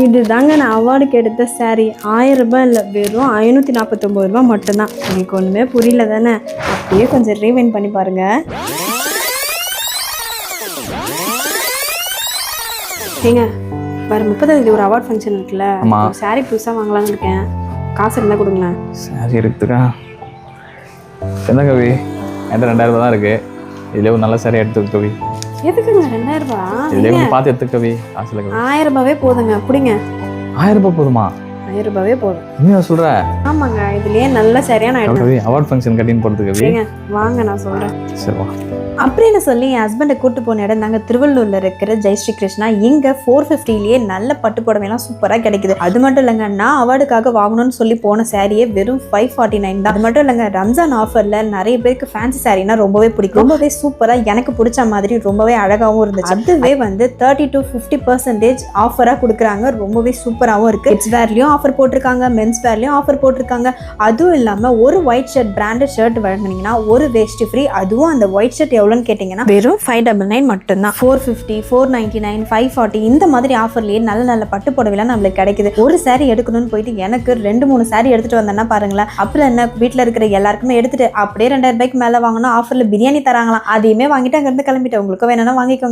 இதுதாங்க நான் அவார்டுக்கு எடுத்த சாரீ. 1000 ரூபாய் இல்லை, வெறும் 549 ரூபா மட்டும்தான். உங்களுக்கு ஒன்றுமே புரியல தானே? அப்படியே கொஞ்சம் ரீவைண்ட் பண்ணி பாருங்க. ஏங்க வர 30ஆம் ஒரு அவார்ட் ஃபங்க்ஷன் இருக்குல்ல, ஒரு சாரீ புதுசாக வாங்கலாம்னு இருக்கேன். காசு இருந்தால் கொடுங்களேன். சாரி எடுத்துக்கா. என்ன கவி, என்கிட்ட 2000 ரூபா தான் இருக்கு. இதுல ஒரு நல்ல சாரி எடுத்துக்க கவி. எதுக்குங்க 2000 ரூபாய்? இதுல பார்த்து எடுத்துக்க கவி. காசு இல்லை. 1000 ரூபாவே போதுங்க, அப்படிங்க. 1000 ரூபாய் போதுமா? 1000 ரூபாவே போதும். என்ன சொல்ற? ஆமாங்க, இதுலயே நல்ல சரியா நான் எடுத்துக்கிறேன். அவார்ட் ஃபங்க்ஷன் கட்டின்னு போறது கவி. வாங்க நான் சொல்றேன். சரி வா. அப்படின்னு சொல்லி என் ஹஸ்பண்டை கூட்டு போன இடம் நாங்கள் திருவள்ளூரில் இருக்கிற ஜெயஸ்ரீ கிருஷ்ணா. இங்கே 450லேயே நல்ல பட்டு புடவைலாம் சூப்பராக கிடைக்குது. அது மட்டும் இல்லைங்க, நான் அவார்டுக்காக வாங்கணும்னு சொல்லி போன சாரியே வெறும் 549 தான். அது மட்டும் இல்லைங்க, ரம்ஜான் ஆஃபரில் நிறைய பேருக்கு ஃபேன்சி சாரீனா ரொம்பவே பிடிக்கும். ரொம்பவே சூப்பராக எனக்கு பிடிச்ச மாதிரி ரொம்பவே அழகாகவும் இருந்துச்சு. அதுவே வந்து 30 to 50% ஆஃபராக கொடுக்குறாங்க. ரொம்பவே சூப்பராகவும் இருக்குது. கிட்ஸ் வேர்லையும் ஆஃபர் போட்டிருக்காங்க, மென்ஸ் வேர்லையும் ஆஃபர் போட்டிருக்காங்க. அதுவும் இல்லாமல் ஒரு ஒயிட் ஷர்ட், பிராண்டட் ஷர்ட் வாங்கினீங்கன்னா ஒரு வேஷ்டி ஃப்ரீ. அதுவும் அந்த ஒயிட் ஷர்ட் கேட்டீங்கன்னா வெறும் 599 மட்டும்தான். 450, 499, 540 இந்த மாதிரி ஆஃபர்லயே நல்ல நல்ல பட்டு புடவைலாம் நம்மளுக்கு கிடைக்குது. ஒரு சாரி எடுக்கணும்னு போயிட்டு எனக்கு 2-3 சாரி எடுத்துட்டு வந்தேன்னா பாருங்களேன். அப்புறம் என்ன, வீட்டுல இருக்கிற எல்லாருக்குமே எடுத்துட்டு அப்படியே 2000 ரூபாய்க்கு மேல வாங்கணும். ஆஃபர்ல பிரியாணி தராங்களாம். அதையுமே வாங்கிட்டு அங்க இருந்து கிளம்பிட்டு உங்களுக்கு வேணும்னா வாங்கிக்கோங்க.